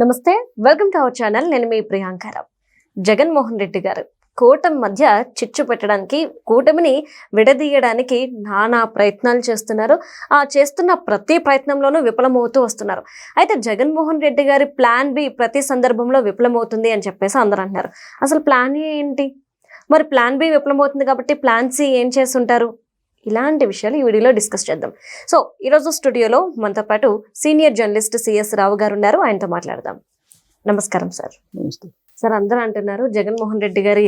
నమస్తే, welcome to our channel. నేను మీ ప్రియాంకారావు. జగన్మోహన్ రెడ్డి గారు కూటమి మధ్య చిచ్చు పెట్టడానికి, కూటమిని విడదీయడానికి నానా ప్రయత్నాలు చేస్తున్నారు. ఆ చేస్తున్న ప్రతి ప్రయత్నంలోనూ విఫలమవుతూ వస్తున్నారు. అయితే జగన్మోహన్ రెడ్డి గారి ప్లాన్ బి ప్రతి సందర్భంలో విఫలమవుతుంది అని చెప్పేసి అందరూ అంటున్నారు. అసలు ప్లాన్ ఏ ఏంటి? మరి ప్లాన్ బి విఫలమవుతుంది కాబట్టి ప్లాన్ సి ఏం చేస్తుంటారు? ఇలాంటి విషయాలు ఈ వీడియోలో డిస్కస్ చేద్దాం. సో ఈరోజు స్టూడియోలో మనతో పాటు సీనియర్ జర్నలిస్ట్ సిఎస్ రావు గారు ఉన్నారు. ఆయనతో మాట్లాడదాం. నమస్కారం సార్. నమస్తే సార్, అందరూ అంటున్నారు జగన్మోహన్ రెడ్డి గారి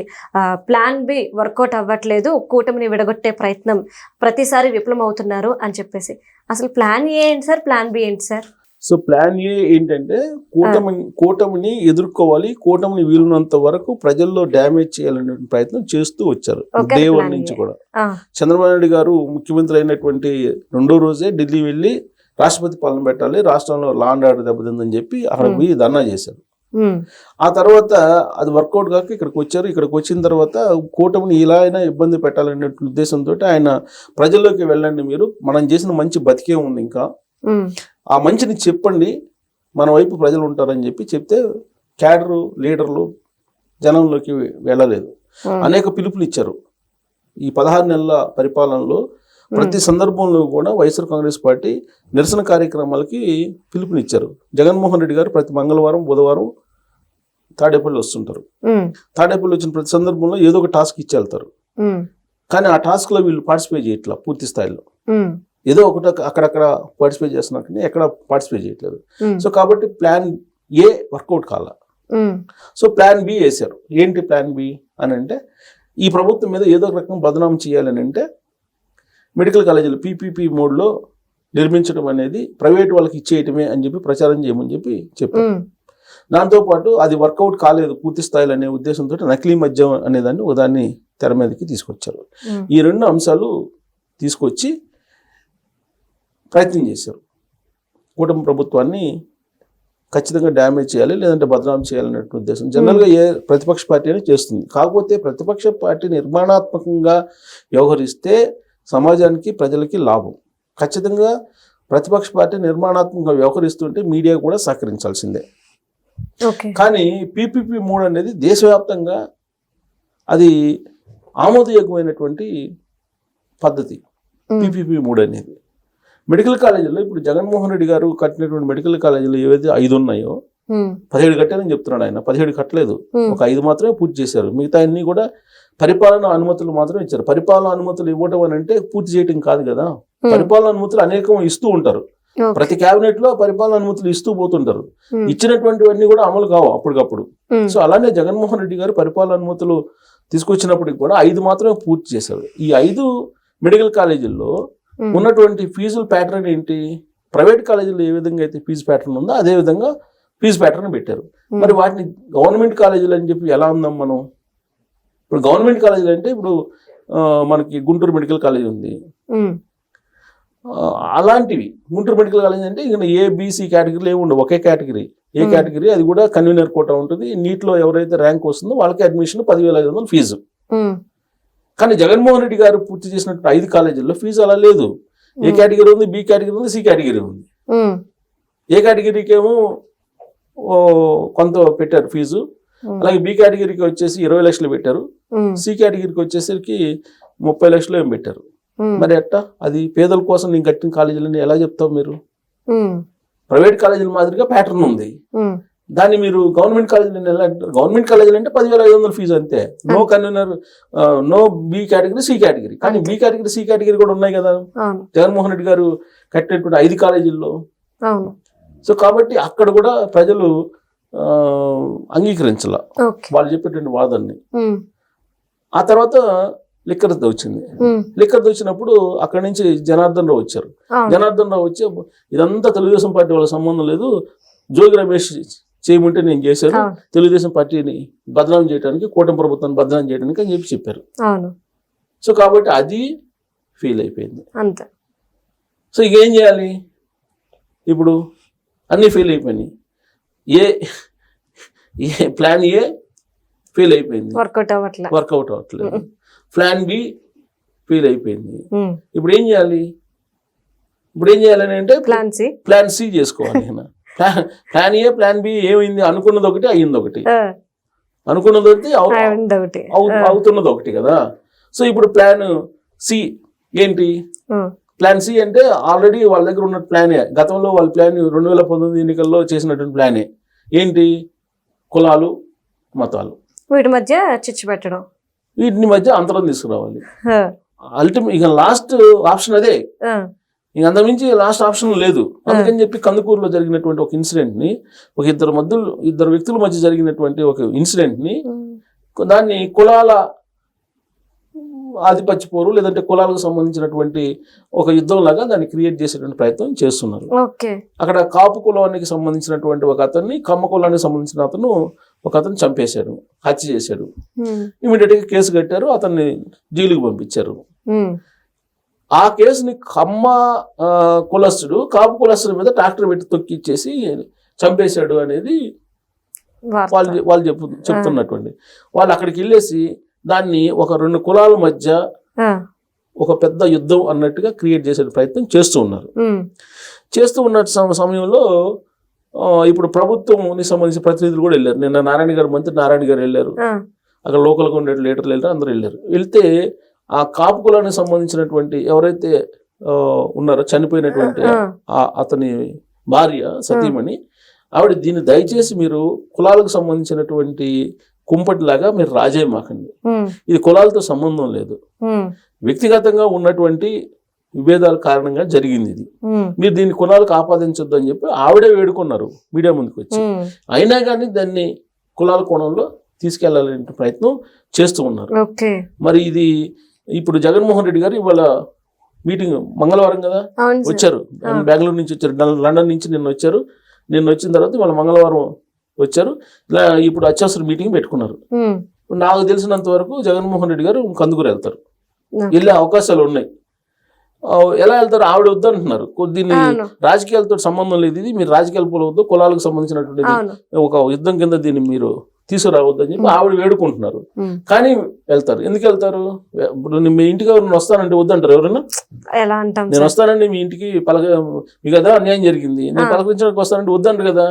ప్లాన్ బి వర్కౌట్ అవ్వట్లేదు, కూటమిని విడగొట్టే ప్రయత్నం ప్రతిసారి విఫలం అవుతున్నారు అని చెప్పేసి. అసలు ప్లాన్ ఏ ఏంటి సార్? ప్లాన్ బి ఏంటి సార్? సో ప్లాన్ ఏ ఏంటంటే కూటమిని ఎదుర్కోవాలి, కూటమిని వీలున్నంత వరకు ప్రజల్లో డ్యామేజ్ చేయాలనే ప్రయత్నం చేస్తూ వచ్చారు డే 1 నుంచి కూడా. చంద్రబాబు నాయుడు గారు ముఖ్యమంత్రి అయినటువంటి 2వ రోజే ఢిల్లీ వెళ్ళి రాష్ట్రపతి పాలన పెట్టాలి, రాష్ట్రంలో లా అండ్ ఆర్డర్ దెబ్బతిందని చెప్పి అక్కడ పోయి ధర్నా చేశారు. ఆ తర్వాత అది వర్కౌట్ కాక ఇక్కడికి వచ్చారు. ఇక్కడికి వచ్చిన తర్వాత కూటమిని ఇలా అయినా ఇబ్బంది పెట్టాలనే ఉద్దేశంతో ఆయన ప్రజల్లోకి వెళ్ళండి, మీరు మనం చేసిన మంచి బతికే ఉంది, ఇంకా ఆ మంచిని చెప్పండి, మన వైపు ప్రజలు ఉంటారని చెప్పి చెప్తే క్యాడరు లీడర్లు జనంలోకి వెళ్ళలేదు. అనేక పిలుపులు ఇచ్చారు. ఈ 16 నెలల పరిపాలనలో ప్రతి సందర్భంలో కూడా వైఎస్ఆర్ కాంగ్రెస్ పార్టీ నిరసన కార్యక్రమాలకి పిలుపునిచ్చారు. జగన్మోహన్ రెడ్డి గారు ప్రతి మంగళవారం బుధవారం తాడేపల్లి వస్తుంటారు. తాడేపల్లి వచ్చిన ప్రతి సందర్భంలో ఏదో ఒక టాస్క్ ఇచ్చి వెళ్తారు. కానీ ఆ టాస్క్ లో వీళ్ళు పార్టిసిపేట్ చేయట్లా పూర్తి స్థాయిలో. ఏదో ఒకటి అక్కడక్కడ పార్టిసిపేట్ చేస్తున్నారు కానీ ఎక్కడ పార్టిసిపేట్ చేయట్లేదు. సో కాబట్టి ప్లాన్ ఏ వర్కౌట్ కాల. సో ప్లాన్ బి వేశారు. ఏంటి ప్లాన్ బి అని అంటే, ఈ ప్రభుత్వం మీద ఏదో ఒక రకం బదనాం చేయాలని అంటే మెడికల్ కాలేజీలు పీపీపీ మోడ్లో నిర్మించడం అనేది ప్రైవేట్ వాళ్ళకి ఇచ్చేయటమే అని చెప్పి ప్రచారం చేయమని చెప్పారు. దాంతోపాటు అది వర్కౌట్ కాలేదు పూర్తి స్థాయిలో అనే ఉద్దేశంతో నకిలీ మద్యం అనేదాన్ని ఒకదాన్ని తెర మీదకి తీసుకొచ్చారు. ఈ 2 అంశాలు తీసుకొచ్చి ప్రయత్నం చేశారు. కూటమి ప్రభుత్వాన్ని ఖచ్చితంగా డ్యామేజ్ చేయాలి, లేదంటే బదనాం చేయాలనే ఉద్దేశం జనరల్గా ఏ ప్రతిపక్ష పార్టీ అని చేస్తుంది. కాకపోతే ప్రతిపక్ష పార్టీ నిర్మాణాత్మకంగా వ్యవహరిస్తే సమాజానికి ప్రజలకి లాభం. ఖచ్చితంగా ప్రతిపక్ష పార్టీ నిర్మాణాత్మకంగా వ్యవహరిస్తుంటే మీడియా కూడా సహకరించాల్సిందే. కానీ పీపీపీ 3 అనేది దేశవ్యాప్తంగా అది ఆమోదయోగ్యమైనటువంటి పద్ధతి. పీపీపీ 3 అనేది మెడికల్ కాలేజీలో ఇప్పుడు జగన్మోహన్ రెడ్డి గారు కట్టినటువంటి మెడికల్ కాలేజీలు ఏవైతే 5 ఉన్నాయో 17 కట్టారని చెప్తున్నాడు ఆయన. 17 కట్టలేదు, ఒక 5 మాత్రమే పూర్తి చేశారు. మిగతా అన్ని కూడా పరిపాలన అనుమతులు మాత్రమే ఇచ్చారు. పరిపాలన అనుమతులు ఇవ్వటం అని అంటే పూర్తి చేయటం కాదు కదా. పరిపాలన అనుమతులు అనేకం ఇస్తూ ఉంటారు. ప్రతి కేబినెట్ లో పరిపాలన అనుమతులు ఇస్తూ పోతుంటారు. ఇచ్చినటువంటివన్నీ కూడా అమలు కావు అప్పటికప్పుడు. సో అలానే జగన్మోహన్ రెడ్డి గారు పరిపాలన అనుమతులు తీసుకొచ్చినప్పటికి కూడా 5 మాత్రమే పూర్తి చేశారు. ఈ 5 మెడికల్ కాలేజీల్లో ఉన్నటువంటి ఫీజుల ప్యాటర్న్ ఏంటి? ప్రైవేట్ కాలేజీలో ఏ విధంగా అయితే ఫీజు ప్యాటర్న్ ఉందో అదే విధంగా ఫీజు ప్యాటర్న్ పెట్టారు. మరి వాటిని గవర్నమెంట్ కాలేజీలు అని చెప్పి ఎలా ఉందాం మనం? ఇప్పుడు గవర్నమెంట్ కాలేజీలు అంటే ఇప్పుడు మనకి గుంటూరు మెడికల్ కాలేజ్ ఉంది. అలాంటివి గుంటూరు మెడికల్ కాలేజ్ అంటే ఇంకా ఏబిసి కేటగిరీలు ఏమి ఉండవు, ఒకే కేటగిరీ. ఏ కేటగిరీ అది కూడా కన్వీనర్ కోటా ఉంటుంది. నీట్లో ఎవరైతే ర్యాంక్ వస్తుందో వాళ్ళకి అడ్మిషన్ 10,500 ఫీజు. కానీ జగన్మోహన్ రెడ్డి గారు పూర్తి చేసినట్టు 5 కాలేజీల్లో ఫీజు అలా లేదు. ఏ కేటగిరీ ఉంది, బి కేటగిరీ ఉంది, సి కేటగిరీ ఉంది. ఏ కేటగిరీకి ఏమో కొంత పెట్టారు ఫీజు, అలాగే బి కేటగిరీకి వచ్చేసి 20 లక్షలు పెట్టారు, సి కేటగిరీకి వచ్చేసరికి 30 లక్షలు ఏం పెట్టారు. మరి ఎట్టా? అది పేదల కోసం నేను కట్టిన కాలేజీలని ఎలా చెప్తావు మీరు? ప్రైవేట్ కాలేజీల మాదిరిగా ప్యాటర్న్ ఉంది. దాన్ని మీరు గవర్నమెంట్ కాలేజీలు ఎలా అంటారు? గవర్నమెంట్ కాలేజీలు అంటే 10,500 ఫీజు అంతే. No convener, no B category, C category. కానీ బి కేటగిరీ, సి కేటగిరీ కూడా ఉన్నాయి కదా జగన్మోహన్ రెడ్డి గారు కట్టినటువంటి 5 కాలేజీల్లో. సో కాబట్టి అక్కడ కూడా ప్రజలు అంగీకరించాల వాళ్ళు చెప్పేటువంటి వాదనని. ఆ తర్వాత లిక్కర్ వచ్చింది. లిక్కర్ వచ్చినప్పుడు అక్కడి నుంచి జనార్దన్ రావు వచ్చారు. జనార్దన్ రావు వచ్చి ఇదంతా తెలుగుదేశం పార్టీ వాళ్ళ సంబంధం లేదు, జోగి రమేష్ చేయమంటే నేను చేశాను, తెలుగుదేశం పార్టీని బదనాం చేయడానికి, కూటమి ప్రభుత్వాన్ని బదనాం చేయడానికి అని చెప్పారు. సో కాబట్టి అది ఫెయిల్ అయిపోయింది. సో ఇక ఏం చేయాలి? ఇప్పుడు అన్నీ ఫెయిల్ అయిపోయినాయి. ఏ ప్లాన్ ఏ ఫెయిల్ అయిపోయింది, వర్కౌట్ అవ్వట్లేదు. ప్లాన్ బి ఫెయిల్ అయిపోయింది. ఇప్పుడు ఏం చేయాలి? ఇప్పుడు ఏం చేయాలని అంటే ప్లాన్ సి చేసుకోవాలి. ప్లాన్ ఏ ప్లాన్ బి ఏమైంది, అనుకున్నది ఒకటి అయ్యింది ఒకటి, ఆ, అనుకున్నది ఒకటి అయింది ఒకటి. అవుతున్నది ఒకటి కదా. సో ఇప్పుడు ప్లాన్ సి ఏంటి, ప్లాన్ సి అంటే ఆల్రెడీ వాళ్ళ దగ్గర ఉన్న ప్లానే, గతంలో వాళ్ళ ప్లాన్ 2019 ఎన్నికల్లో చేసినటువంటి ప్లానే ఏంటి, కులాలు మతాలు వీటి మధ్య చిచ్చు పెట్టడం, వీటిని మధ్య అంతరం తీసుకురావాలి. ఆ, అల్టిమేట్ ఇక లాస్ట్ ఆప్షన్ అదే, ఆ, ఇంక అంతమించి లాస్ట్ ఆప్షన్ లేదు. అందుకని చెప్పి కందుకూరులో జరిగినటువంటి ఒక ఇన్సిడెంట్ ని, ఒక ఇద్దరు వ్యక్తుల మధ్య జరిగినటువంటి ఒక ఇన్సిడెంట్ ని, దాన్ని కులాల ఆధిపత్య పోరు లేదంటే కులాలకు సంబంధించినటువంటి ఒక యుద్ధం లాగా దాన్ని క్రియేట్ చేసేటువంటి ప్రయత్నం చేస్తున్నారు. ఓకే. అక్కడ కాపు కులానికి సంబంధించినటువంటి ఒక అతన్ని, కమ్మ కులానికి సంబంధించిన ఒక అతను చంపేశాడు, హత్య చేశాడు. ఇమీడియట్ గా కేసు కట్టారు, అతన్ని జైలుకి పంపించారు. ఆ కేసుని కమ్మ కులస్తుడు కాపు కులస్తుల మీద ట్రాక్టర్ పెట్టి తొక్కిచ్చేసి చంపేశాడు అనేది వాళ్ళు చెప్తున్నటువంటి. వాళ్ళు అక్కడికి వెళ్ళేసి దాన్ని ఒక 2 కులాల మధ్య ఒక పెద్ద యుద్ధం అన్నట్టుగా క్రియేట్ చేసే ప్రయత్నం చేస్తూ ఉన్నారు. చేస్తూ ఉన్న సమయంలో ఇప్పుడు ప్రభుత్వంకి సంబంధించిన ప్రతినిధులు కూడా వెళ్ళారు. నిన్న మంత్రి నారాయణ గారు వెళ్ళారు, అక్కడ లోకల్గా ఉండే లీడర్లు వెళ్ళారు, అందరూ వెళ్ళారు. వెళ్తే ఆ కాపు కులానికి సంబంధించినటువంటి ఎవరైతే ఉన్నారో చనిపోయినటువంటి అతని భార్య సతీమణి, ఆవిడ దీన్ని దయచేసి మీరు కులాలకు సంబంధించినటువంటి కుంపటిలాగా మీరు రాజేయమాకండి, ఇది కులాలతో సంబంధం లేదు, వ్యక్తిగతంగా ఉన్నటువంటి విభేదాల కారణంగా జరిగింది ఇది, మీరు దీన్ని కులాలకు ఆపాదించొద్దు అని చెప్పి ఆవిడే వేడుకున్నారు మీడియా ముందుకు వచ్చి. అయినా కానీ దాన్ని కులాల కోణంలో తీసుకెళ్లాలనే ప్రయత్నం చేస్తూ ఉన్నారు. మరి ఇది ఇప్పుడు జగన్మోహన్ రెడ్డి గారు ఇవాళ మీటింగ్ మంగళవారం కదా వచ్చారు, బెంగళూరు నుంచి వచ్చారు, లండన్ నుంచి నిన్న వచ్చారు. నిన్న వచ్చిన తర్వాత వాళ్ళ మంగళవారం వచ్చారు. ఇలా ఇప్పుడు అత్యవసర మీటింగ్ పెట్టుకున్నారు. నాకు తెలిసినంత వరకు జగన్మోహన్ రెడ్డి గారు కందుకూరు వెళ్తారు, వెళ్ళే అవకాశాలు ఉన్నాయి. ఎలా వెళ్తారు, ఆవిడ వద్దంటున్నారు. దీన్ని రాజకీయాలతో సంబంధం లేదు, ఇది మీరు రాజకీయాలు పోలవద్దు, కులాలకు సంబంధించినటువంటి ఒక యుద్ధం కింద దీన్ని మీరు తీసుకురావద్దని చెప్పి ఆవిడ వేడుకుంటున్నారు. కానీ వెళ్తారు. ఎందుకు వెళ్తారు, ఇప్పుడు మీ ఇంటికి ఎవరైనా వస్తానంటే వద్దంటారు ఎవరైనా? నేను వస్తానండి మీ ఇంటికి మీకు కదా అన్యాయం జరిగింది, నేను పలకరించడానికి వస్తానంటే వద్దంటారు కదా.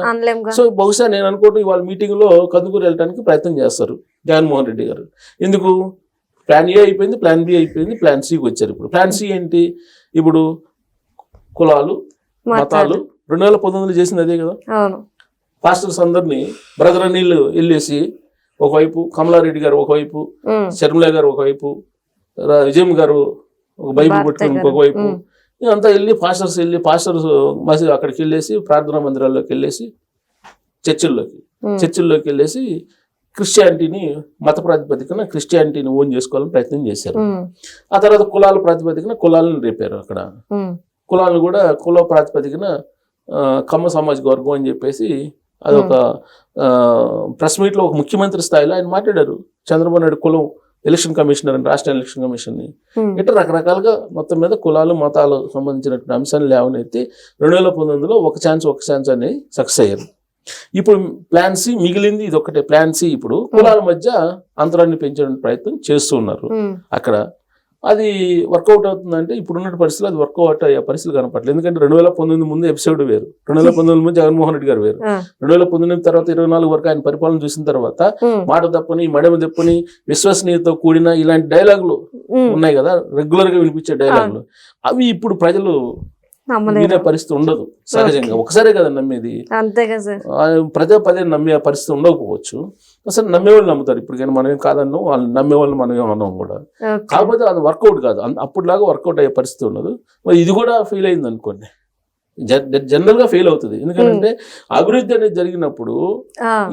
సో బహుశా నేను అనుకోవటం ఇవాళ మీటింగ్ లో కందుకూరు వెళ్ళడానికి ప్రయత్నం చేస్తారు జగన్మోహన్ రెడ్డి గారు. ఎందుకు, ప్లాన్ ఏ అయిపోయింది, ప్లాన్ బి అయిపోయింది, ప్లాన్ సికి వచ్చారు. ఇప్పుడు ప్లాన్ సి ఏంటి, ఇప్పుడు కులాలు మతాలు 2019 చేసింది అదే కదా. పాస్టర్స్ అందరినీ బ్రదర్ అనిల్ వెళ్ళేసి ఒకవైపు, కమలారెడ్డి గారు ఒకవైపు, శర్మిల గారు ఒకవైపు, విజయం గారు ఒక బైబిల్ పట్టుకుని ఇంకొకవైపు, అంతా వెళ్ళి పాస్టర్స్ మసీదు అక్కడికి వెళ్ళేసి ప్రార్థనా మందిరాల్లోకి వెళ్ళేసి చర్చిల్లోకి వెళ్ళేసి క్రిస్టియానిటీని మత ప్రాతిపదికన క్రిస్టియానిటీని ఓన్ చేసుకోవాలని ప్రయత్నం చేశారు. ఆ తర్వాత కులాల ప్రాతిపదికన కులాలను రేపారు. అక్కడ కులాలను కూడా కుల ప్రాతిపదికన కమ్మ సామాజిక వర్గం అని చెప్పేసి అదొక ప్రెస్ మీట్ లో ఒక ముఖ్యమంత్రి స్థాయిలో ఆయన మాట్లాడారు. చంద్రబాబు నాయుడు కులం ఎలక్షన్ కమిషనర్ అని, రాష్ట్ర ఎలక్షన్ కమిషన్ ని ఇట్లా రకరకాలుగా మొత్తం మీద కులాలు మతాలు సంబంధించినటువంటి అంశాన్ని లేవనెత్తి 2019లో ఒక ఛాన్స్ అని సక్సెస్ అయ్యారు. ఇప్పుడు ప్లాన్ సి మిగిలింది, ఇది ఒకటే ప్లాన్ సి. ఇప్పుడు కులాల మధ్య అంతరాన్ని పెంచడానికి ప్రయత్నం చేస్తూ ఉన్నారు అక్కడ. అది వర్కౌట్ అవుతుందంటే ఇప్పుడున్న పరిస్థితులు అది వర్కౌట్ అయ్యే పరిస్థితులు కనపడలేదు. ఎందుకంటే 2019 ముందు ఎపిసోడ్ వేరు, 2019 ముందు జగన్మోహన్ రెడ్డి గారు వేరు, 2019 తర్వాత 24 వరకు ఆయన పరిపాలన చూసిన తర్వాత మాట తప్పని మడమ తప్పని విశ్వసనీయతతో కూడిన ఇలాంటి డైలాగులు ఉన్నాయి కదా, రెగ్యులర్ గా వినిపించే డైలాగులు, అవి ఇప్పుడు ప్రజలు వినే పరిస్థితి ఉండదు. సహజంగా ఒకసారే కదా నమ్మేది, పదే నమ్మే పరిస్థితి ఉండకపోవచ్చు. అసలు నమ్మేవాళ్ళు నమ్ముతారు ఇప్పుడు, కానీ మనం ఏం కాదన్నాం, వాళ్ళు నమ్మేవాళ్ళు మనం ఏమన్నాం కూడా. కాకపోతే అది వర్కౌట్ కాదు, అప్పుడులాగా వర్కౌట్ అయ్యే పరిస్థితి ఉండదు. మరి ఇది కూడా ఫెయిల్ అయింది అనుకోండి, జనరల్ గా ఫెయిల్ అవుతుంది. ఎందుకంటే అభివృద్ధి అనేది జరిగినప్పుడు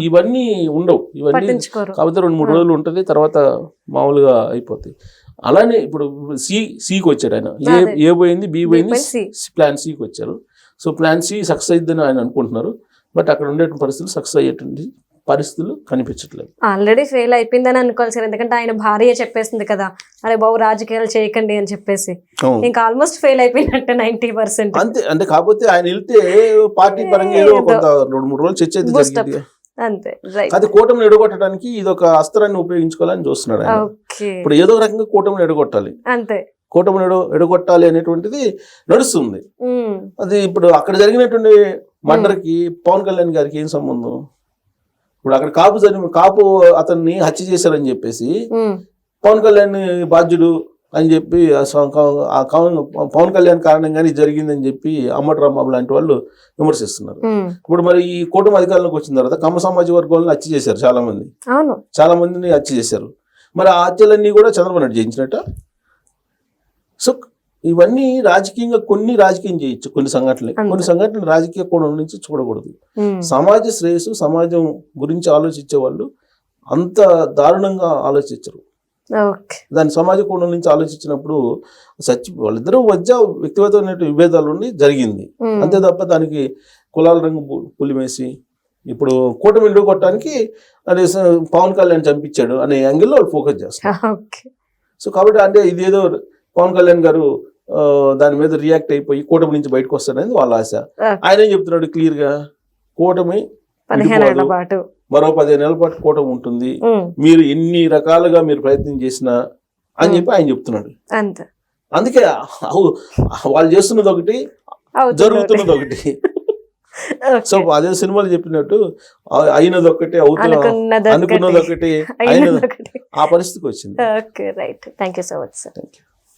ఇవన్నీ ఉండవు, ఇవన్నీ కాకపోతే 2-3 రోజులు ఉంటుంది, తర్వాత మామూలుగా అయిపోతాయి. అలానే ఇప్పుడు సికి వచ్చాడు ఆయన, ఏ పోయింది, బి పోయింది, ప్లాన్ సికి వచ్చారు. సో ప్లాన్ సి సక్సెస్ అయ్యిద్దని ఆయన అనుకుంటున్నారు. బట్ అక్కడ ఉండే పరిస్థితులు సక్సెస్ అయ్యేటువంటి పరిస్థితులు కనిపించట్లేదు. ఆల్రెడీ ఫెయిల్ అయిపోయిందని అనుకోవాలి సార్, ఎందుకంటే ఆయన భార్య చెప్పేసింది కదా, అరే బాబు రాజకీయాలు చేయకండి అని చెప్పేసి. ఇంకా ఆల్మోస్ట్ ఫెయిల్ అయిపోయినట్టే 90%. అంతే. అంటే కాకపోతే ఆయన వెళ్తే పార్టీ పరంగా కొంత 2-3 రోజులు చర్చ అయితే జరిగింది అంతే. అది కూటమిని ఎడగొట్టడానికి ఇది ఒక అస్త్రాన్ని ఉపయోగించుకోవాలని చూస్తున్నాడు ఆయన. ఇప్పుడు ఏదో రకంగా కూటమిని ఎడగొట్టాలి. అంతే. కూటమిని ఎడగొట్టాలి అనేటువంటిది నడుస్తుంది. ఉమ్, అది ఇప్పుడు అక్కడ జరిగినటువంటి మర్డర్కి పవన్ కళ్యాణ్ గారికి ఏం సంబంధం? ఇప్పుడు అక్కడ కాపు అతన్ని హత్య చేశారని చెప్పేసి ఉమ్, పవన్ కళ్యాణ్ బాధ్యుడు అని చెప్పి పవన్ కళ్యాణ్ కారణంగానే ఇది జరిగిందని చెప్పి అమ్మటి రాంబాబు లాంటి వాళ్ళు విమర్శిస్తున్నారు. ఉమ్, ఇప్పుడు మరి ఈ కూటమి అధికారంలోకి వచ్చిన తర్వాత కమ్మ సమాజ వర్గాలను హత్య చేశారు, అవును. చాలా మందిని హత్య చేశారు. మరి ఆ హత్యలన్నీ కూడా చంద్రబాబు నాయుడు చేయించినట్ట. సో ఇవన్నీ రాజకీయంగా రాజకీయం చేయొచ్చు, కొన్ని సంఘటనలు రాజకీయ కోణం నుంచి చూడకూడదు. ఉమ్, సమాజ శ్రేయస్సు, సమాజం గురించి ఆలోచించే వాళ్ళు అంత దారుణంగా ఆలోచించరు. ఓకే. దాని సమాజ కోణం నుంచి ఆలోచించినప్పుడు వాళ్ళిద్దరూ మధ్య వ్యక్తిగతమైన విభేదాలు ఉండి జరిగింది, ఉమ్, అంతే తప్ప దానికి కులాల రంగు పులిమేసి ఇప్పుడు కూటమి ఎడగొట్టడానికి అనే పవన్ కళ్యాణ్ చంపించాడు అనే యాంగిల్లో వాళ్ళు ఫోకస్ చేస్తారు. ఓకే. సో కాబట్టి అంటే ఇదేదో పవన్ కళ్యాణ్ గారు దాని మీద రియాక్ట్ అయిపోయి కూటమి నుంచి బయటకు వస్తాడనేది వాళ్ళ ఆశ. ఆయన ఏం చెప్తున్నాడు క్లియర్ గా, కూటమి 15 ఏళ్ల పాటు, మరో 15 ఏళ్ల పాటు కూటమి ఉంటుంది, ఉమ్, మీరు ఎన్ని రకాలుగా మీరు ప్రయత్నం చేసినా అని చెప్పి ఆయన చెప్తున్నాడు. అంతే. అందుకే వాళ్ళు చేస్తున్నది ఒకటి, జరుగుతున్నది ఒకటి. సో అదే సినిమాలు చెప్పినట్టు అయినది ఒకటి, అనుకున్నది ఒకటి, అయినది ఆ పరిస్థితికి వచ్చింది. Okay, right. Thank you so much sir. Thank you.